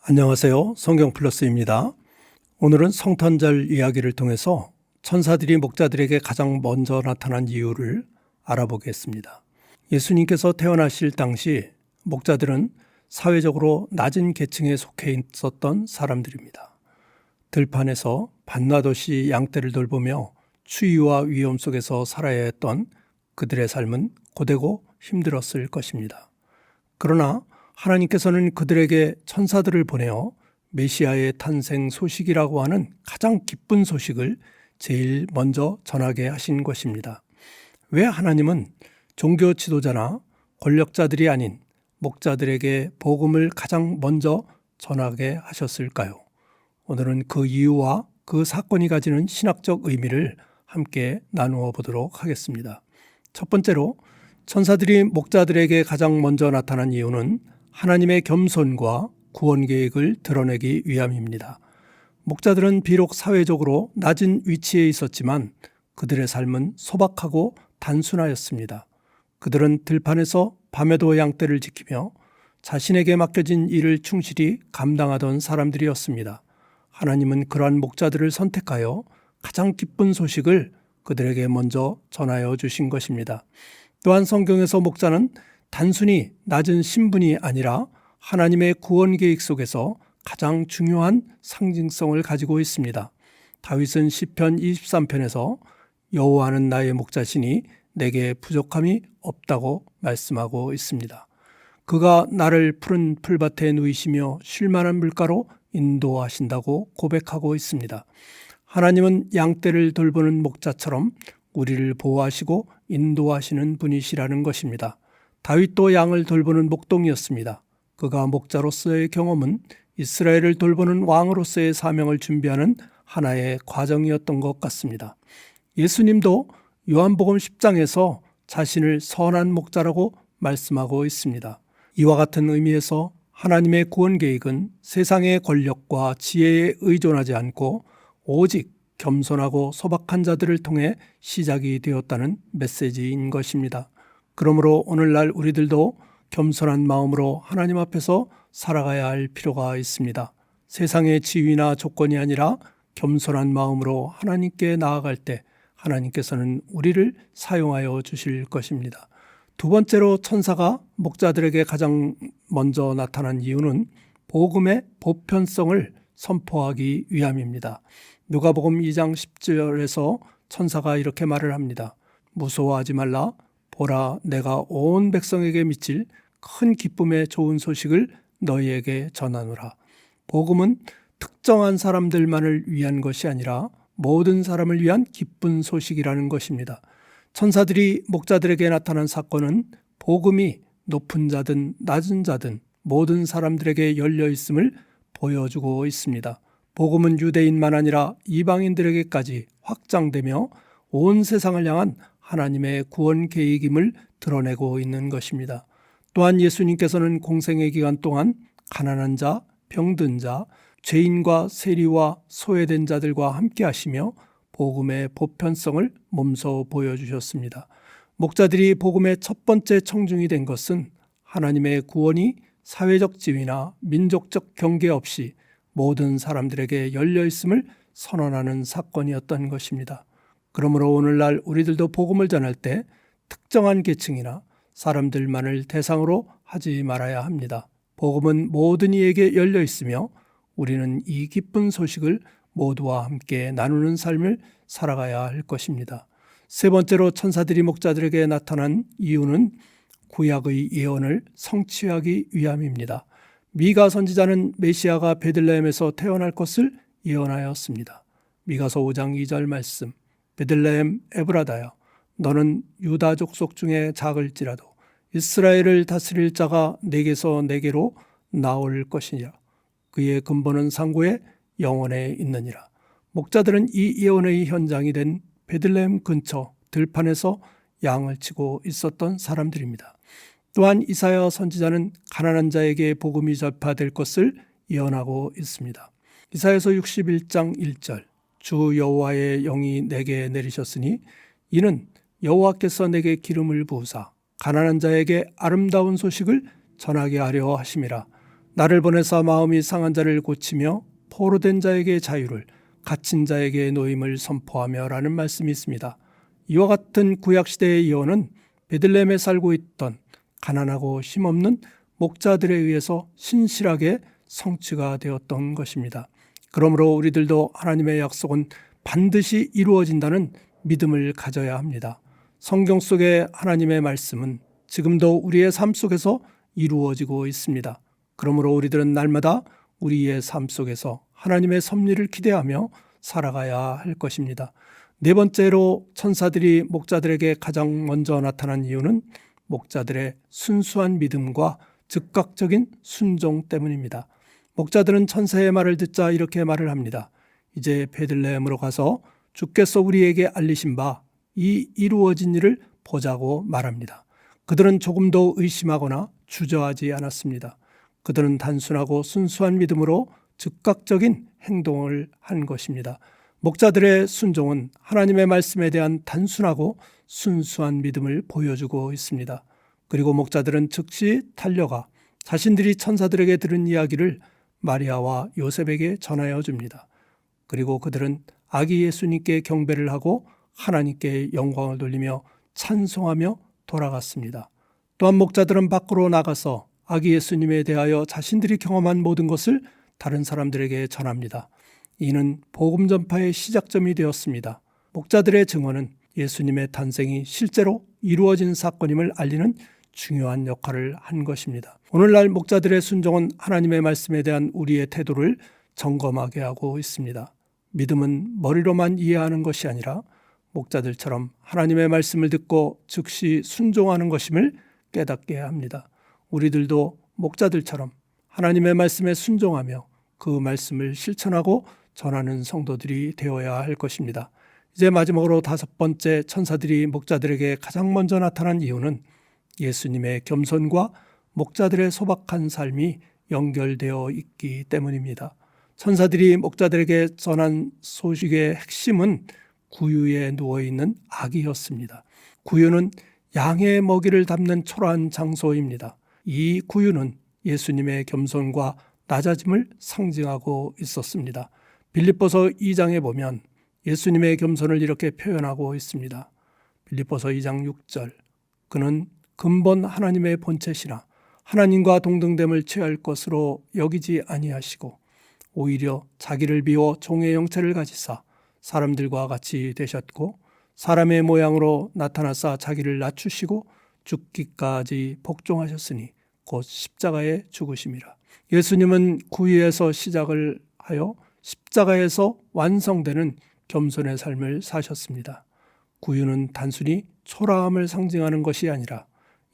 안녕하세요. 성경플러스입니다. 오늘은 성탄절 이야기를 통해서 천사들이 목자들에게 가장 먼저 나타난 이유를 알아보겠습니다. 예수님께서 태어나실 당시 목자들은 사회적으로 낮은 계층에 속해 있었던 사람들입니다. 들판에서 밤낮없이 양떼를 돌보며 추위와 위험 속에서 살아야 했던 그들의 삶은 고되고 힘들었을 것입니다. 그러나 하나님께서는 그들에게 천사들을 보내어 메시아의 탄생 소식이라고 하는 가장 기쁜 소식을 제일 먼저 전하게 하신 것입니다. 왜 하나님은 종교 지도자나 권력자들이 아닌 목자들에게 복음을 가장 먼저 전하게 하셨을까요? 오늘은 그 이유와 그 사건이 가지는 신학적 의미를 함께 나누어 보도록 하겠습니다. 첫 번째로 천사들이 목자들에게 가장 먼저 나타난 이유는 하나님의 겸손과 구원 계획을 드러내기 위함입니다. 목자들은 비록 사회적으로 낮은 위치에 있었지만 그들의 삶은 소박하고 단순하였습니다. 그들은 들판에서 밤에도 양떼를 지키며 자신에게 맡겨진 일을 충실히 감당하던 사람들이었습니다. 하나님은 그러한 목자들을 선택하여 가장 기쁜 소식을 그들에게 먼저 전하여 주신 것입니다. 또한 성경에서 목자는 단순히 낮은 신분이 아니라 하나님의 구원 계획 속에서 가장 중요한 상징성을 가지고 있습니다. 다윗은 시편 23편에서 여호와는 나의 목자시니 내게 부족함이 없다고 말씀하고 있습니다. 그가 나를 푸른 풀밭에 누이시며 쉴만한 물가로 인도하신다고 고백하고 있습니다. 하나님은 양떼를 돌보는 목자처럼 우리를 보호하시고 인도하시는 분이시라는 것입니다. 다윗도 양을 돌보는 목동이었습니다. 그가 목자로서의 경험은 이스라엘을 돌보는 왕으로서의 사명을 준비하는 하나의 과정이었던 것 같습니다. 예수님도 요한복음 10장에서 자신을 선한 목자라고 말씀하고 있습니다. 이와 같은 의미에서 하나님의 구원 계획은 세상의 권력과 지혜에 의존하지 않고 오직 겸손하고 소박한 자들을 통해 시작이 되었다는 메시지인 것입니다. 그러므로 오늘날 우리들도 겸손한 마음으로 하나님 앞에서 살아가야 할 필요가 있습니다. 세상의 지위나 조건이 아니라 겸손한 마음으로 하나님께 나아갈 때 하나님께서는 우리를 사용하여 주실 것입니다. 두 번째로 천사가 목자들에게 가장 먼저 나타난 이유는 복음의 보편성을 선포하기 위함입니다. 누가복음 2장 10절에서 천사가 이렇게 말을 합니다. 무서워하지 말라. 보라, 내가 온 백성에게 미칠 큰 기쁨의 좋은 소식을 너희에게 전하노라. 복음은 특정한 사람들만을 위한 것이 아니라 모든 사람을 위한 기쁜 소식이라는 것입니다. 천사들이 목자들에게 나타난 사건은 복음이 높은 자든 낮은 자든 모든 사람들에게 열려 있음을 보여주고 있습니다. 복음은 유대인만 아니라 이방인들에게까지 확장되며 온 세상을 향한 하나님의 구원 계획임을 드러내고 있는 것입니다. 또한 예수님께서는 공생의 기간 동안 가난한 자, 병든 자, 죄인과 세리와 소외된 자들과 함께 하시며 복음의 보편성을 몸소 보여주셨습니다. 목자들이 복음의 첫 번째 청중이 된 것은 하나님의 구원이 사회적 지위나 민족적 경계 없이 모든 사람들에게 열려 있음을 선언하는 사건이었던 것입니다. 그러므로 오늘날 우리들도 복음을 전할 때 특정한 계층이나 사람들만을 대상으로 하지 말아야 합니다. 복음은 모든 이에게 열려 있으며 우리는 이 기쁜 소식을 모두와 함께 나누는 삶을 살아가야 할 것입니다. 세 번째로 천사들이 목자들에게 나타난 이유는 구약의 예언을 성취하기 위함입니다. 미가 선지자는 메시아가 베들레헴에서 태어날 것을 예언하였습니다. 미가서 5장 2절 말씀. 베들레헴 에브라다야, 너는 유다 족속 중에 작을지라도 이스라엘을 다스릴 자가 내게서 내게로 나올 것이니라. 그의 근본은 상고의 영원에 있느니라. 목자들은 이 예언의 현장이 된 베들레헴 근처 들판에서 양을 치고 있었던 사람들입니다. 또한 이사야 선지자는 가난한 자에게 복음이 전파될 것을 예언하고 있습니다. 이사야서 61장 1절. 주 여호와의 영이 내게 내리셨으니 이는 여호와께서 내게 기름을 부으사 가난한 자에게 아름다운 소식을 전하게 하려 하심이라. 나를 보내사 마음이 상한 자를 고치며 포로된 자에게 자유를, 갇힌 자에게 노임을 선포하며 라는 말씀이 있습니다. 이와 같은 구약시대의 예언은 베들레헴에 살고 있던 가난하고 힘없는 목자들에 의해서 신실하게 성취가 되었던 것입니다. 그러므로 우리들도 하나님의 약속은 반드시 이루어진다는 믿음을 가져야 합니다. 성경 속의 하나님의 말씀은 지금도 우리의 삶 속에서 이루어지고 있습니다. 그러므로 우리들은 날마다 우리의 삶 속에서 하나님의 섭리를 기대하며 살아가야 할 것입니다. 네 번째로 천사들이 목자들에게 가장 먼저 나타난 이유는 목자들의 순수한 믿음과 즉각적인 순종 때문입니다. 목자들은 천사의 말을 듣자 이렇게 말을 합니다. 이제 베들레헴으로 가서 주께서 우리에게 알리신 바 이 이루어진 일을 보자고 말합니다. 그들은 조금도 의심하거나 주저하지 않았습니다. 그들은 단순하고 순수한 믿음으로 즉각적인 행동을 한 것입니다. 목자들의 순종은 하나님의 말씀에 대한 단순하고 순수한 믿음을 보여주고 있습니다. 그리고 목자들은 즉시 달려가 자신들이 천사들에게 들은 이야기를 마리아와 요셉에게 전하여 줍니다. 그리고 그들은 아기 예수님께 경배를 하고 하나님께 영광을 돌리며 찬송하며 돌아갔습니다. 또한 목자들은 밖으로 나가서 아기 예수님에 대하여 자신들이 경험한 모든 것을 다른 사람들에게 전합니다. 이는 복음 전파의 시작점이 되었습니다. 목자들의 증언은 예수님의 탄생이 실제로 이루어진 사건임을 알리는 중요한 역할을 한 것입니다. 오늘날 목자들의 순종은 하나님의 말씀에 대한 우리의 태도를 점검하게 하고 있습니다. 믿음은 머리로만 이해하는 것이 아니라 목자들처럼 하나님의 말씀을 듣고 즉시 순종하는 것임을 깨닫게 합니다. 우리들도 목자들처럼 하나님의 말씀에 순종하며 그 말씀을 실천하고 전하는 성도들이 되어야 할 것입니다. 이제 마지막으로 다섯 번째, 천사들이 목자들에게 가장 먼저 나타난 이유는 예수님의 겸손과 목자들의 소박한 삶이 연결되어 있기 때문입니다. 천사들이 목자들에게 전한 소식의 핵심은 구유에 누워있는 아기였습니다. 구유는 양의 먹이를 담는 초라한 장소입니다. 이 구유는 예수님의 겸손과 낮아짐을 상징하고 있었습니다. 빌립보서 2장에 보면 예수님의 겸손을 이렇게 표현하고 있습니다. 빌립보서 2장 6절, 그는 근본 하나님의 본체시나 하나님과 동등됨을 취할 것으로 여기지 아니하시고 오히려 자기를 비워 종의 형체를 가지사 사람들과 같이 되셨고 사람의 모양으로 나타나사 자기를 낮추시고 죽기까지 복종하셨으니 곧 십자가에 죽으심이라. 예수님은 구유에서 시작을 하여 십자가에서 완성되는 겸손의 삶을 사셨습니다. 구유는 단순히 초라함을 상징하는 것이 아니라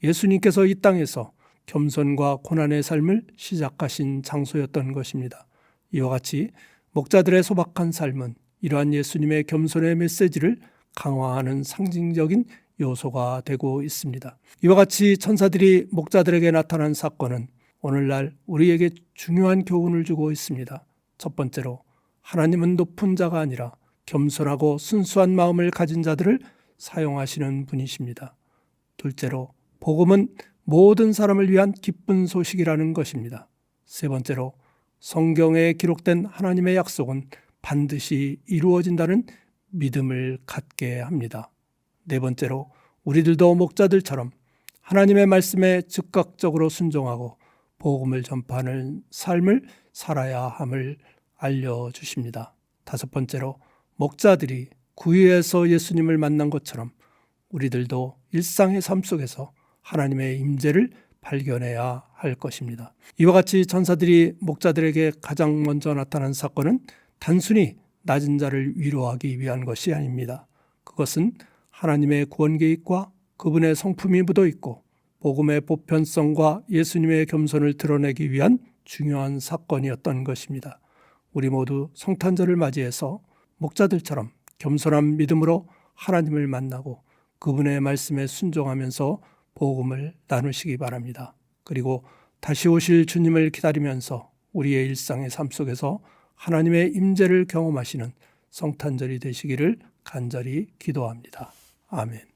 예수님께서 이 땅에서 겸손과 고난의 삶을 시작하신 장소였던 것입니다. 이와 같이 목자들의 소박한 삶은 이러한 예수님의 겸손의 메시지를 강화하는 상징적인 요소가 되고 있습니다. 이와 같이 천사들이 목자들에게 나타난 사건은 오늘날 우리에게 중요한 교훈을 주고 있습니다. 첫 번째로, 하나님은 높은 자가 아니라 겸손하고 순수한 마음을 가진 자들을 사용하시는 분이십니다. 둘째로, 복음은 모든 사람을 위한 기쁜 소식이라는 것입니다. 세 번째로, 성경에 기록된 하나님의 약속은 반드시 이루어진다는 믿음을 갖게 합니다. 네 번째로, 우리들도 목자들처럼 하나님의 말씀에 즉각적으로 순종하고 복음을 전파하는 삶을 살아야 함을 알려주십니다. 다섯 번째로, 목자들이 구유에서 예수님을 만난 것처럼 우리들도 일상의 삶 속에서 하나님의 임재를 발견해야 할 것입니다. 이와 같이 천사들이 목자들에게 가장 먼저 나타난 사건은 단순히 낮은 자를 위로하기 위한 것이 아닙니다. 그것은 하나님의 구원 계획과 그분의 성품이 묻어 있고 복음의 보편성과 예수님의 겸손을 드러내기 위한 중요한 사건이었던 것입니다. 우리 모두 성탄절을 맞이해서 목자들처럼 겸손한 믿음으로 하나님을 만나고 그분의 말씀에 순종하면서 복음을 나누시기 바랍니다. 그리고 다시 오실 주님을 기다리면서 우리의 일상의 삶 속에서 하나님의 임재를 경험하시는 성탄절이 되시기를 간절히 기도합니다. 아멘.